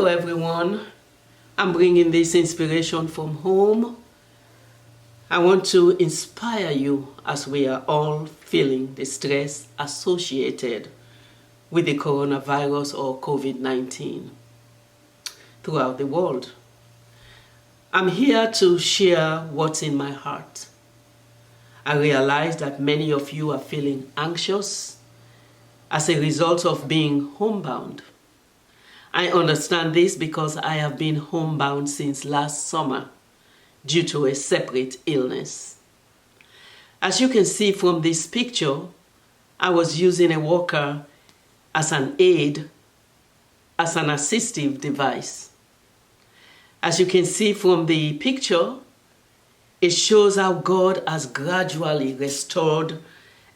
Hello everyone, I'm bringing this inspiration from home. I want to inspire you as we are all feeling the stress associated with the coronavirus or COVID-19 throughout the world. I'm here to share what's in my heart. I realize that many of you are feeling anxious as a result of being homebound. I understand this because I have been homebound since last summer due to a separate illness. As you can see from this picture, I was using a walker as an aid, as an assistive device. As you can see from the picture, it shows how God has gradually restored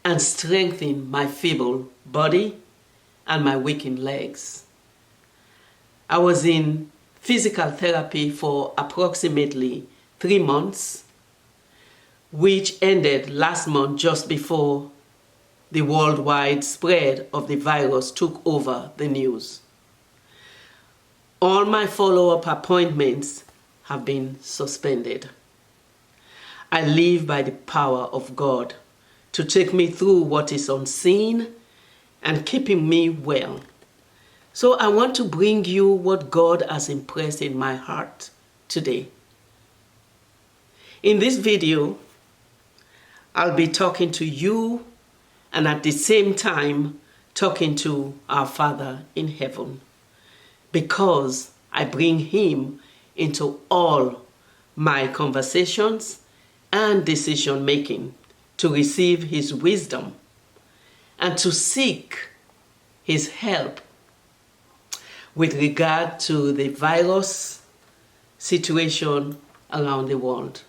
and strengthened my feeble body and my weakened legs. I was in physical therapy for approximately 3 months, which ended last month just before the worldwide spread of the virus took over the news. All my follow-up appointments have been suspended. I live by the power of God to take me through what is unseen and keeping me well. So I want to bring you what God has impressed in my heart today. In this video, I'll be talking to you and at the same time talking to our Father in heaven, because I bring Him into all my conversations and decision making to receive His wisdom and to seek His help with regard to the virus situation around the world.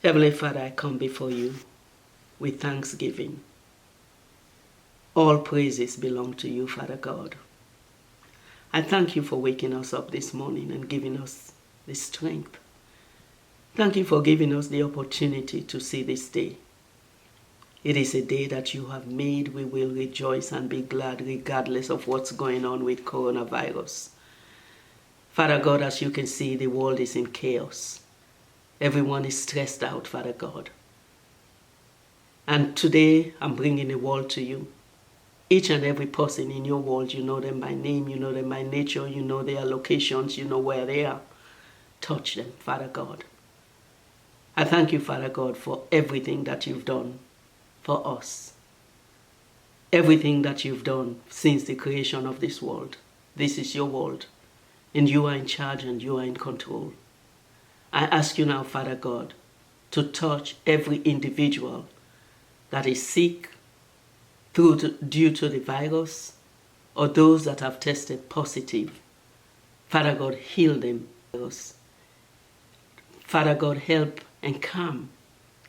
Heavenly Father, I come before you with thanksgiving. All praises belong to you, Father God. I thank you for waking us up this morning and giving us the strength. Thank you for giving us the opportunity to see this day. It is a day that you have made. We will rejoice and be glad regardless of what's going on with coronavirus. Father God, as you can see, the world is in chaos. Everyone is stressed out, Father God. And today, I'm bringing the world to you. Each and every person in your world, you know them by name, you know them by nature, you know their locations, you know where they are. Touch them, Father God. I thank you, Father God, for everything that you've done for us. Everything that you've done since the creation of this world. This is your world, and you are in charge and you are in control. I ask you now, Father God, to touch every individual that is sick due to the virus, or those that have tested positive. Father God, heal them. Father God, help and calm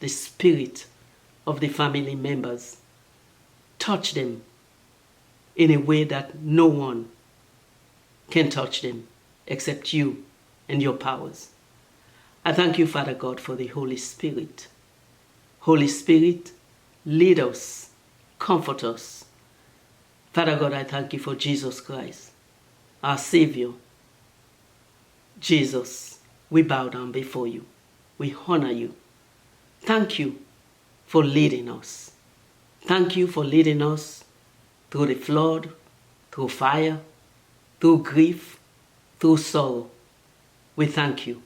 the spirit of the family members. Touch them in a way that no one can touch them except you and your powers. I thank you, Father God, for the Holy Spirit. Holy Spirit, lead us, comfort us. Father God, I thank you for Jesus Christ, our Savior. Jesus, we bow down before you. We honor you. Thank you for leading us. Thank you for leading us through the flood, through fire, through grief, through sorrow. We thank you.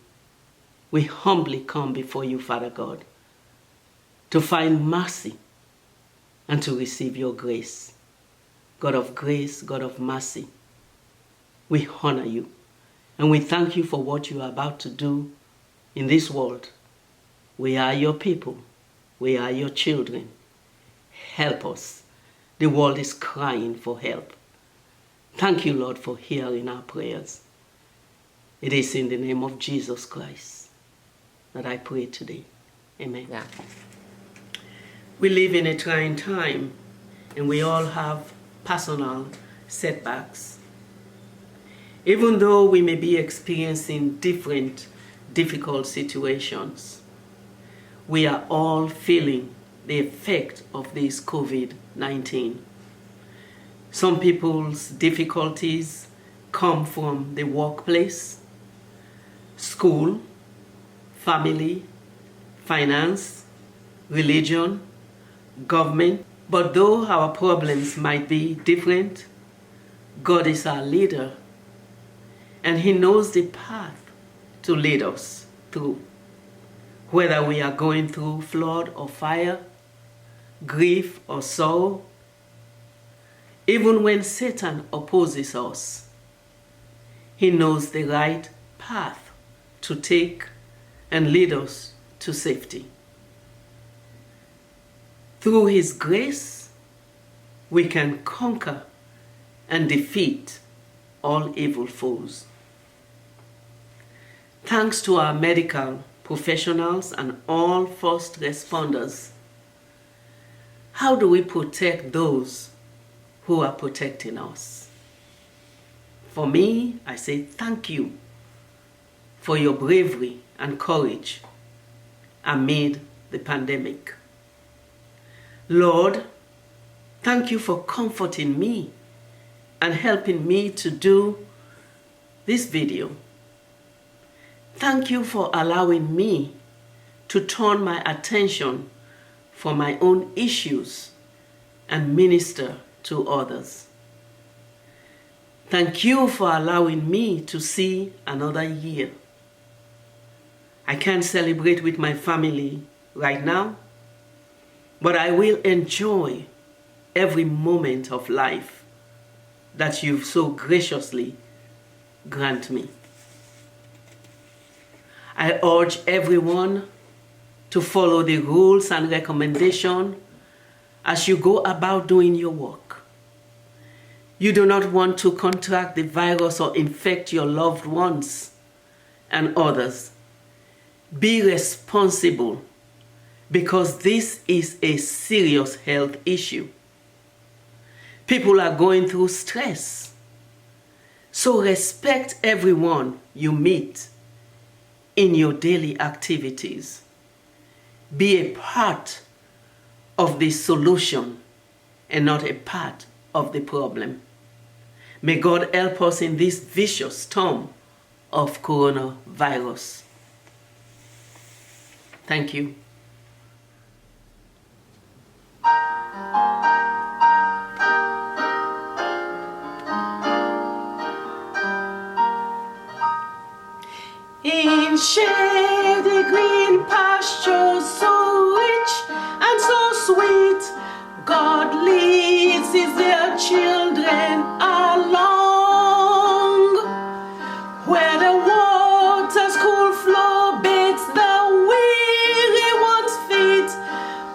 We humbly come before you, Father God, to find mercy and to receive your grace. God of grace, God of mercy, we honor you and we thank you for what you are about to do in this world. We are your people. We are your children. Help us. The world is crying for help. Thank you, Lord, for hearing our prayers. It is in the name of Jesus Christ that I pray today. Amen. Yeah. We live in a trying time, and we all have personal setbacks. Even though we may be experiencing different difficult situations, we are all feeling the effect of this COVID-19. Some people's difficulties come from the workplace, school, family, finance, religion, government. But though our problems might be different, God is our leader, and He knows the path to lead us through. Whether we are going through flood or fire, grief or sorrow, even when Satan opposes us, He knows the right path to take and lead us to safety. Through His grace, we can conquer and defeat all evil foes. Thanks to our medical professionals and all first responders, how do we protect those who are protecting us? For me, I say thank you for your bravery and courage amid the pandemic. Lord, thank you for comforting me and helping me to do this video. Thank you for allowing me to turn my attention from my own issues and minister to others. Thank you for allowing me to see another year. I can't celebrate with my family right now, but I will enjoy every moment of life that you've so graciously granted me. I urge everyone to follow the rules and recommendations as you go about doing your work. You do not want to contract the virus or infect your loved ones and others. Be responsible, because this is a serious health issue. People are going through stress. So respect everyone you meet in your daily activities. Be a part of the solution and not a part of the problem. May God help us in this vicious storm of coronavirus. Thank you. In shady green pastures so rich and so sweet, God leads their children along. Where the water's cool flow bathes the weary one's feet,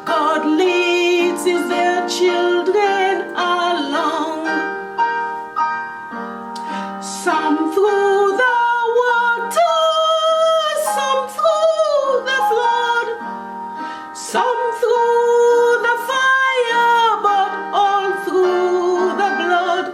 God leads their children along. Some through the some through the fire, but all through the blood.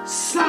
Silence.